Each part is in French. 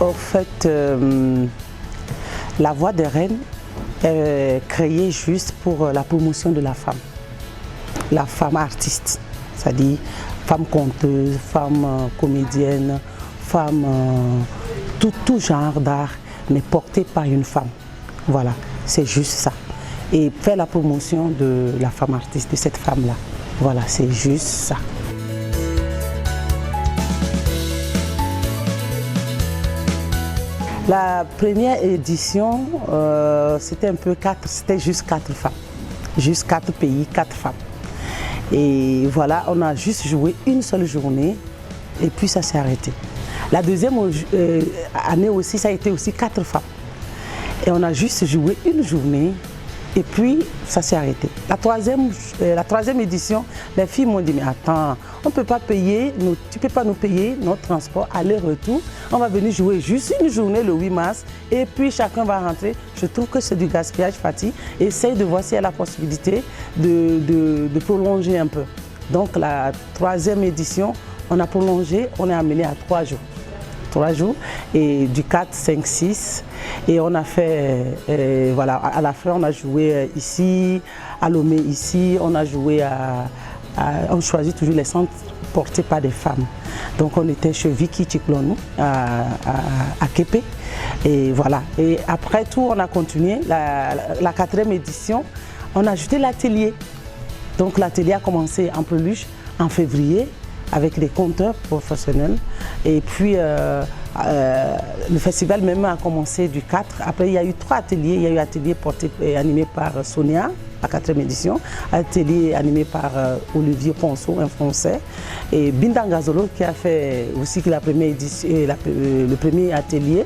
En fait, la Voix des Reines est créée juste pour la promotion de la femme artiste, c'est-à-dire femme conteuse, femme comédienne, femme tout genre d'art, mais portée par une femme. Voilà, c'est juste ça. Et faire la promotion de la femme artiste, de cette femme-là. Voilà, c'est juste ça. La première édition, c'était un peu c'était juste 4 femmes. Juste 4 pays, 4 femmes. Et voilà, on a juste joué une seule journée et puis ça s'est arrêté. La deuxième année aussi, ça a été aussi 4 femmes. Et on a juste joué une journée et puis ça s'est arrêté. La troisième édition, les filles m'ont dit, mais attends, on ne peut pas payer, tu ne peux pas nous payer notre transport, aller-retour. On va venir jouer juste une journée le 8 mars et puis chacun va rentrer. Je trouve que c'est du gaspillage, Fatih. Essaye de voir s'il y a la possibilité de prolonger un peu. Donc la troisième édition, on a prolongé, on est amené à 3 jours. 3 jours, et du 4, 5, 6. Et on a fait, voilà, à la fin, on a joué ici, à Lomé ici, on a joué on choisit toujours les centres portés par des femmes. Donc on était chez Vicky Chiklonou, à Képé. Et voilà. Et après tout, on a continué. La 4e édition, on a ajouté l'atelier. Donc l'atelier a commencé en Peluche en février, avec des conteurs professionnels. Et puis le festival même a commencé du 4. Après il y a eu 3 ateliers. Il y a eu atelier porté et animé par Sonia, la 4e édition. Atelier animé par Olivier Ponceau, un Français. Et Bindangazolo qui a fait aussi la première édition, le premier atelier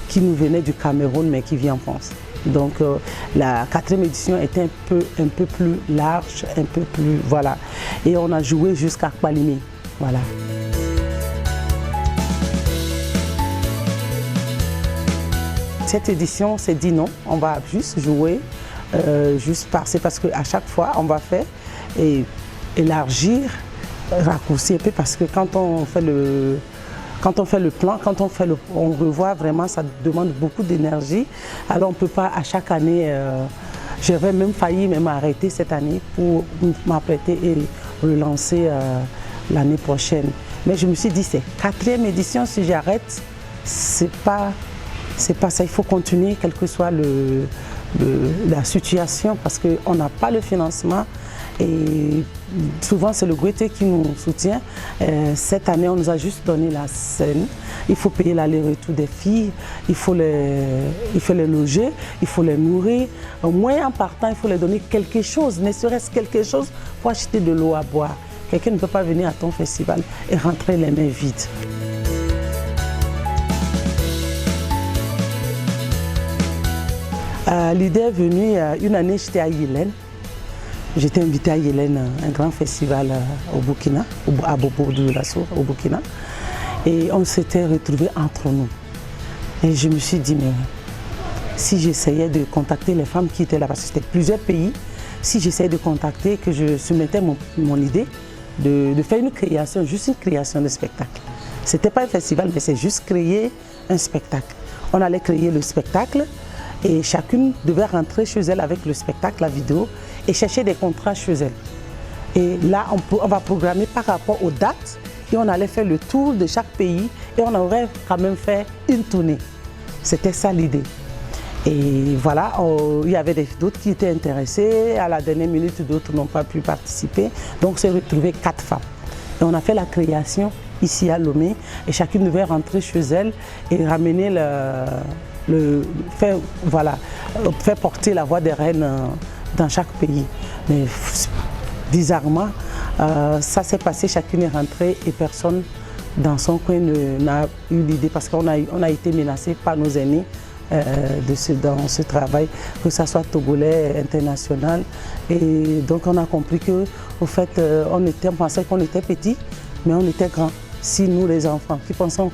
qui nous venait du Cameroun mais qui vit en France. Donc la 4e édition était un peu plus large, un peu plus, voilà. Et on a joué jusqu'à Kpalimé. Voilà. Cette édition s'est dit non, on va juste jouer, juste passer parce qu'à chaque fois on va faire et élargir, raccourcir un peu parce que quand on fait le plan, on revoit vraiment, ça demande beaucoup d'énergie. Alors on ne peut pas à chaque année, j'avais même failli arrêter cette année pour m'apprêter et relancer l'année prochaine. Mais je me suis dit, c'est 4e édition, si j'arrête, c'est pas ça, il faut continuer, quelle que soit la situation, parce qu'on n'a pas le financement. Et souvent, c'est le Goethe qui nous soutient. Cette année, on nous a juste donné la scène. Il faut payer l'aller-retour des filles, il faut les loger, il faut les nourrir. Au moins, en partant, il faut leur donner quelque chose, ne serait-ce quelque chose pour acheter de l'eau à boire. Quelqu'un ne peut pas venir à ton festival et rentrer les mains vides. L'idée est venue, une année, j'étais à Yélène. J'étais invitée à Yélène, un grand festival au Burkina, à Bobo de la Sour, au Burkina. Et on s'était retrouvés entre nous. Et je me suis dit, mais si j'essayais de contacter les femmes qui étaient là, parce que c'était plusieurs pays, si j'essayais de contacter, que je soumettais mon idée de faire une création, juste une création de spectacle. Ce n'était pas un festival, mais c'est juste créer un spectacle. On allait créer le spectacle et chacune devait rentrer chez elle avec le spectacle, la vidéo, et chercher des contrats chez elle. Et là, on va programmer par rapport aux dates et on allait faire le tour de chaque pays et on aurait quand même fait une tournée. C'était ça l'idée. Et voilà, il y avait d'autres qui étaient intéressés. À la dernière minute, d'autres n'ont pas pu participer. Donc, on s'est retrouvé 4 femmes. Et on a fait la création ici à Lomé. Et chacune devait rentrer chez elle et ramener faire porter la Voix des Reines dans chaque pays. Mais bizarrement, ça s'est passé, chacune est rentrée et personne dans son coin n'a eu l'idée parce qu'on a été menacé par nos aînés dans ce travail, que ce soit togolais, international. Et donc on a compris que, au fait, on pensait qu'on était petits, mais on était grands. Si nous, les enfants, qui pensons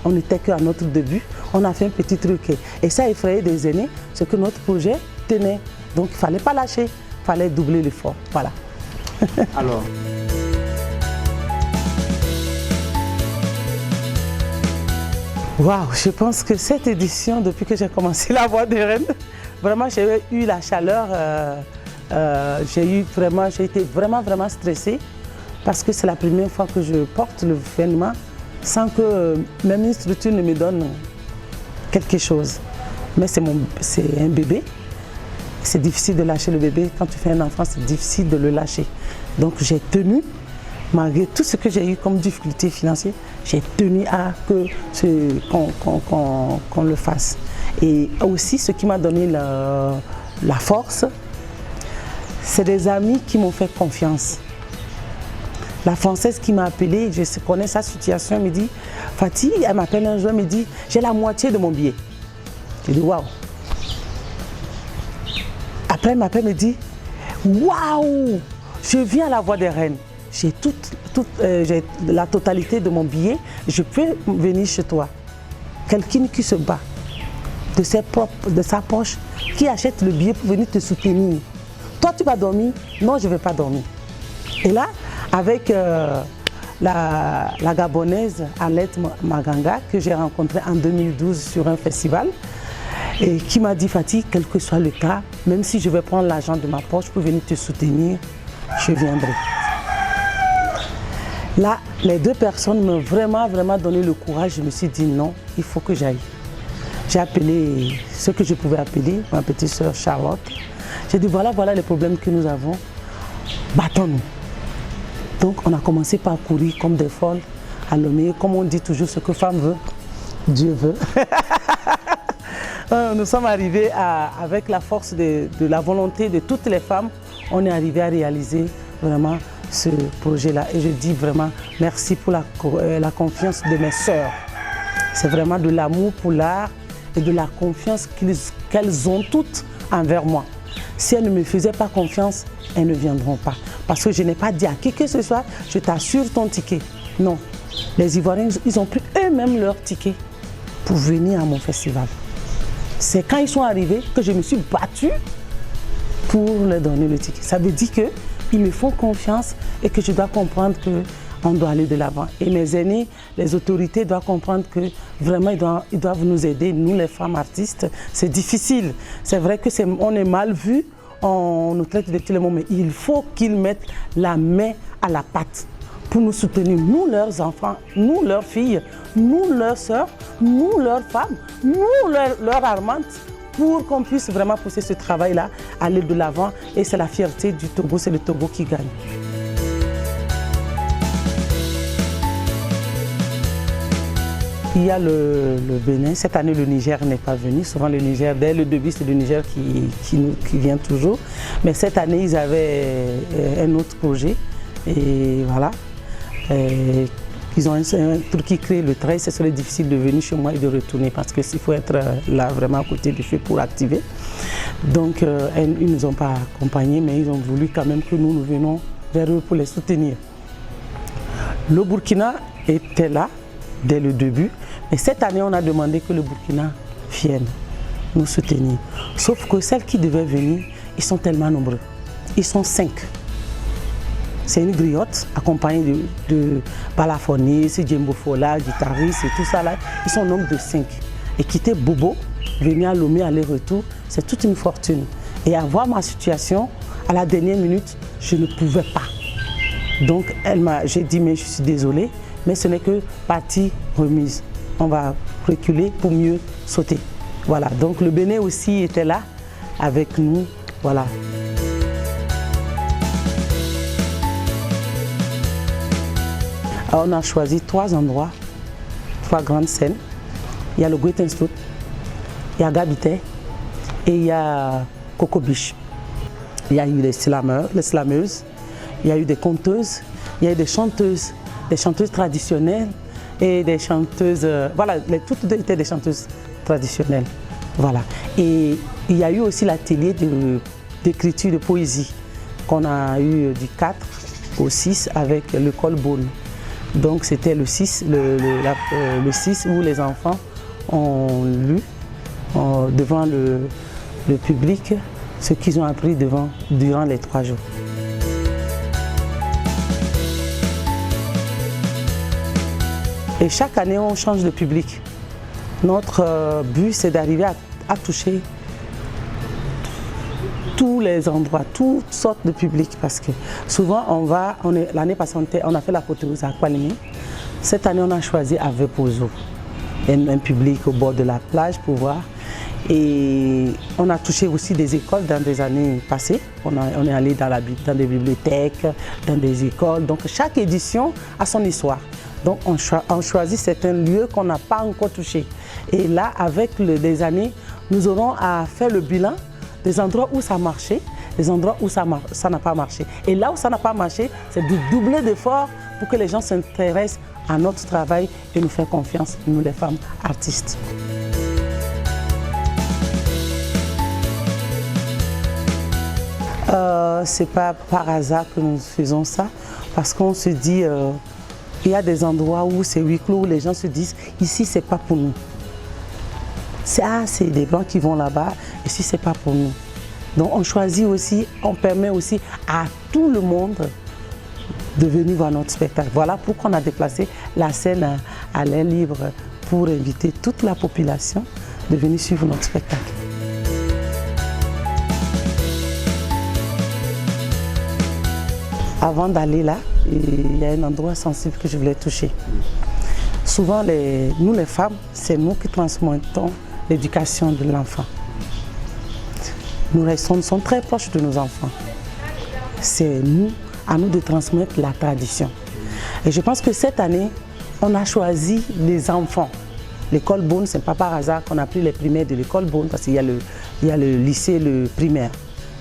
qu'on n'était qu'à notre début, on a fait un petit truc. Et ça a effrayé des aînés, ce que notre projet tenait. Donc il ne fallait pas lâcher, il fallait doubler l'effort. Voilà. Alors, Waouh, je pense que cette édition, depuis que j'ai commencé la Voix des Reines, vraiment j'ai eu la chaleur, j'ai été vraiment stressée parce que c'est la première fois que je porte le vêtement sans que même une structure ne me donne quelque chose. Mais c'est un bébé, c'est difficile de lâcher le bébé. Quand tu fais un enfant, c'est difficile de le lâcher. Donc j'ai tenu, malgré tout ce que j'ai eu comme difficulté financière, j'ai tenu à qu'on le fasse. Et aussi, ce qui m'a donné la force, c'est des amis qui m'ont fait confiance. La Française qui m'a appelée, je connais sa situation, elle me dit, Fatih, elle m'appelle un jour, elle me dit, j'ai la moitié de mon billet. Je dis, waouh. Après, elle m'appelle, elle me dit, waouh, je viens à la Voix des Reines. J'ai j'ai la totalité de mon billet, je peux venir chez toi. Quelqu'un qui se bat de sa poche, qui achète le billet pour venir te soutenir. Toi, tu vas dormir? Non, je ne vais pas dormir. Et là, avec la Gabonaise Alette Maganga, que j'ai rencontrée en 2012 sur un festival, et qui m'a dit, Fatih, quel que soit le cas, même si je vais prendre l'argent de ma poche pour venir te soutenir, je viendrai. Là, les deux personnes m'ont vraiment donné le courage. Je me suis dit non, il faut que j'aille. J'ai appelé ce que je pouvais appeler, ma petite sœur Charlotte. J'ai dit voilà les problèmes que nous avons, battons-nous. Donc on a commencé par courir comme des folles à Lomé, comme on dit toujours, ce que femme veut, Dieu veut. Nous sommes arrivés avec la force de la volonté de toutes les femmes, on est arrivé à réaliser vraiment ce projet-là. Et je dis vraiment merci pour la confiance de mes sœurs. C'est vraiment de l'amour pour l'art et de la confiance qu'elles ont toutes envers moi. Si elles ne me faisaient pas confiance, elles ne viendront pas. Parce que je n'ai pas dit à qui que ce soit, je t'assure ton ticket. Non. Les Ivoiriens, ils ont pris eux-mêmes leur ticket pour venir à mon festival. C'est quand ils sont arrivés que je me suis battue pour leur donner le ticket. Ça veut dire qu'ils me font confiance et que je dois comprendre qu'on doit aller de l'avant. Et mes aînés, les autorités doivent comprendre que vraiment ils doivent nous aider, nous les femmes artistes. C'est difficile. C'est vrai qu'on est mal vu, on nous traite de tous les mots, mais il faut qu'ils mettent la main à la pâte pour nous soutenir, nous leurs enfants, nous leurs filles, nous leurs sœurs, nous leurs femmes, nous leurs armantes, pour qu'on puisse vraiment pousser ce travail-là, aller de l'avant. Et c'est la fierté du Togo, c'est le Togo qui gagne. Il y a le Bénin. Cette année, le Niger n'est pas venu. Souvent, le Niger, dès le début, c'est le Niger qui vient toujours. Mais cette année, ils avaient un autre projet. Et voilà. Ils ont un truc qui crée le trail. Ce serait difficile de venir chez moi et de retourner parce qu'il faut être là vraiment à côté du feu pour activer. Donc, ils ne nous ont pas accompagnés, mais ils ont voulu quand même que nous venions vers eux pour les soutenir. Le Burkina était là dès le début. Et cette année, on a demandé que le Burkina vienne nous soutenir. Sauf que celles qui devaient venir, ils sont tellement nombreux. Ils sont 5. C'est une griotte accompagnée de balafonies, Djembo Fola, guitaristes et tout ça là. Ils sont nombre de 5. Et quitter Bobo, venir à Lomé aller-retour, c'est toute une fortune. Et à voir ma situation, à la dernière minute, je ne pouvais pas. Donc j'ai dit mais je suis désolée, mais ce n'est que partie remise. On va reculer pour mieux sauter. Voilà, donc le Bénin aussi était là avec nous. Voilà. Alors, on a choisi 3 endroits, 3 grandes scènes. Il y a le Guetensloot, il y a Gabité et il y a Coco Biche. Il y a eu les slameuses, il y a eu des conteuses, il y a eu des chanteuses traditionnelles et des chanteuses, voilà, toutes deux étaient des chanteuses traditionnelles. Voilà. Et il y a eu aussi l'atelier d'écriture de poésie qu'on a eu du 4 au 6 avec l'école Beaune. Donc c'était le 6 où les enfants ont lu devant le public ce qu'ils ont appris durant les 3 jours. Et chaque année, on change de public. Notre but, c'est d'arriver à toucher tous les endroits, toutes sortes de publics, parce que souvent l'année passée on a fait l'apothéose à Kwalimi. Cette année on a choisi à Vepozo, un public au bord de la plage pour voir. Et on a touché aussi des écoles dans des années passées. On est allé dans des bibliothèques, dans des écoles. Donc chaque édition a son histoire. Donc on choisit certains lieux qu'on n'a pas encore touchés. Et là, avec les années, nous aurons à faire le bilan des endroits où ça marchait, des endroits où ça n'a pas marché. Et là où ça n'a pas marché, c'est de doubler d'efforts pour que les gens s'intéressent à notre travail et nous faire confiance, nous les femmes artistes. C'est pas par hasard que nous faisons ça, parce qu'on se dit, il y a des endroits où c'est huis clos, où les gens se disent, ici c'est pas pour nous. C'est des blancs qui vont là-bas, ici c'est pas pour nous. Donc on choisit aussi, on permet aussi à tout le monde de venir voir notre spectacle. Voilà pourquoi on a déplacé la scène à l'air libre pour inviter toute la population de venir suivre notre spectacle. Avant d'aller là, il y a un endroit sensible que je voulais toucher. Souvent, nous les femmes, c'est nous qui transmettons l'éducation de l'enfant. Nous sommes très proches de nos enfants. C'est à nous de transmettre la tradition. Et je pense que cette année, on a choisi les enfants. L'école Beaune, ce n'est pas par hasard qu'on a pris les primaires de l'école Beaune, parce qu'il y a le lycée, le primaire.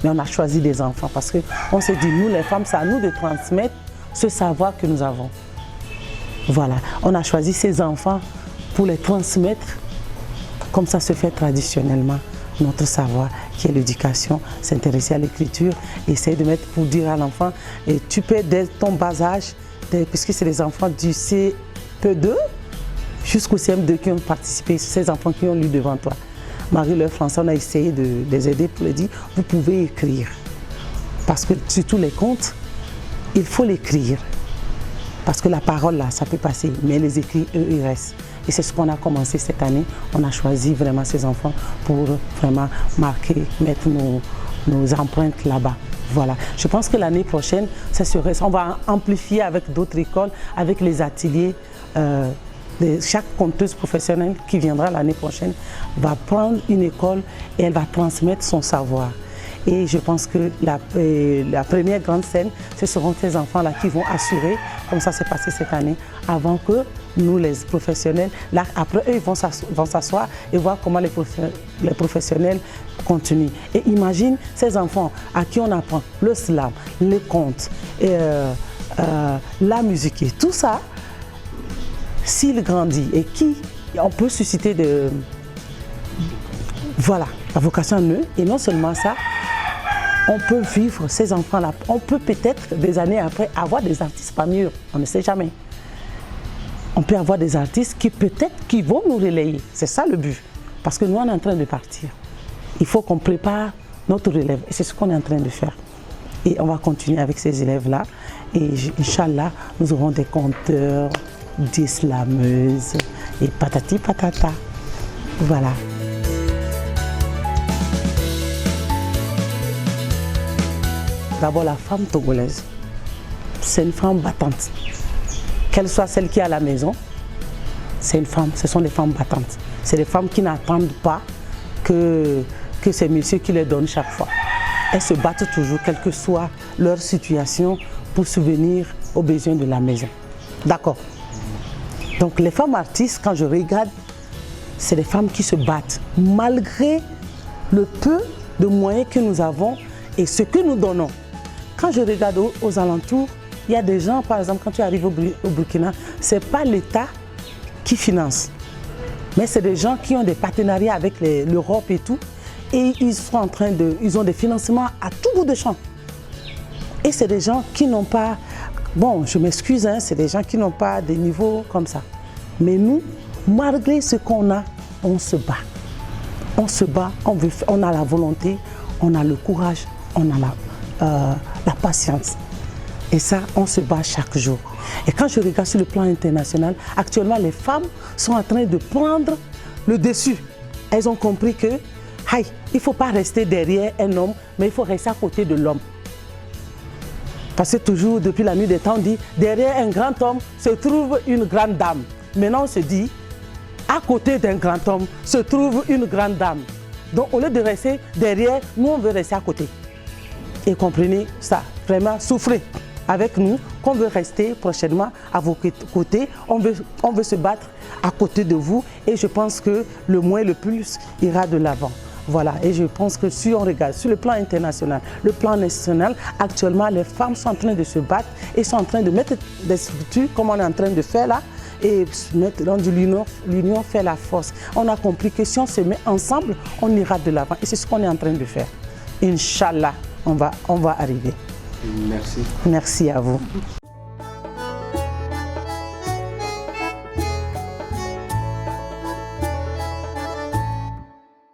Mais on a choisi des enfants parce qu'on s'est dit, nous les femmes, c'est à nous de transmettre ce savoir que nous avons. Voilà, on a choisi ces enfants pour les transmettre, comme ça se fait traditionnellement, notre savoir qui est l'éducation, s'intéresser à l'écriture, essayer de mettre pour dire à l'enfant, et tu peux dès ton bas âge, puisque c'est les enfants du CP2 jusqu'au CM2 qui ont participé, ces enfants qui ont lu devant toi. Marie-Laure Français, on a essayé de les aider pour leur dire, vous pouvez écrire. Parce que surtout les contes, il faut l'écrire. Parce que la parole là, ça peut passer, mais les écrits, eux, ils restent. Et c'est ce qu'on a commencé cette année. On a choisi vraiment ces enfants pour vraiment marquer, mettre nos empreintes là-bas. Voilà. Je pense que l'année prochaine, on va amplifier avec d'autres écoles, avec les ateliers. Chaque conteuse professionnelle qui viendra l'année prochaine va prendre une école et elle va transmettre son savoir. Et je pense que la première grande scène, ce seront ces enfants-là qui vont assurer, comme ça s'est passé cette année, avant que nous, les professionnels, là, après eux, ils vont s'asseoir et voir comment les professionnels continuent. Et imagine ces enfants à qui on apprend le slam, les contes, la musique et tout ça. S'il grandit et on peut susciter la vocation en eux, et non seulement ça, on peut vivre ces enfants-là. On peut peut-être des années après avoir des artistes parmi eux, on ne sait jamais. On peut avoir des artistes qui vont nous relayer, c'est ça le but. Parce que nous on est en train de partir. Il faut qu'on prépare notre relève et c'est ce qu'on est en train de faire. Et on va continuer avec ces élèves-là et Inch'Allah, nous aurons des conteurs, des slameuses et patati patata. Voilà. D'abord, la femme togolaise, c'est une femme battante. Qu'elle soit celle qui est à la maison, c'est une femme, ce sont des femmes battantes. C'est des femmes qui n'attendent pas que c'est monsieur qui les donne chaque fois. Elles se battent toujours, quelle que soit leur situation, pour subvenir aux besoins de la maison. D'accord. Donc les femmes artistes, quand je regarde, c'est des femmes qui se battent malgré le peu de moyens que nous avons et ce que nous donnons. Quand je regarde aux alentours, il y a des gens, par exemple, quand tu arrives au Burkina, ce n'est pas l'État qui finance, mais c'est des gens qui ont des partenariats avec l'Europe et tout, et ils ont des financements à tout bout de champ. Et c'est des gens qui n'ont pas, bon, je m'excuse, hein, c'est des gens qui n'ont pas des niveaux comme ça. Mais nous, malgré ce qu'on a, on se bat. On se bat, on a la volonté, on a le courage, on a la patience. Et ça, on se bat chaque jour. Et quand je regarde sur le plan international, actuellement, les femmes sont en train de prendre le dessus. Elles ont compris que, il ne faut pas rester derrière un homme, mais il faut rester à côté de l'homme. Parce que toujours, depuis la nuit des temps, on dit, derrière un grand homme se trouve une grande dame. Maintenant, on se dit, à côté d'un grand homme se trouve une grande dame. Donc, au lieu de rester derrière, nous, on veut rester à côté. Et comprenez ça, vraiment, souffrez avec nous, qu'on veut rester prochainement à vos côtés. On veut se battre à côté de vous et je pense que le moins, le plus ira de l'avant. Voilà, et je pense que si on regarde sur le plan international, le plan national, actuellement, les femmes sont en train de se battre et sont en train de mettre des structures comme on est en train de faire là et mettre dans l'union fait la force. On a compris que si on se met ensemble, on ira de l'avant et c'est ce qu'on est en train de faire. Inch'Allah, on va arriver. Merci. Merci à vous.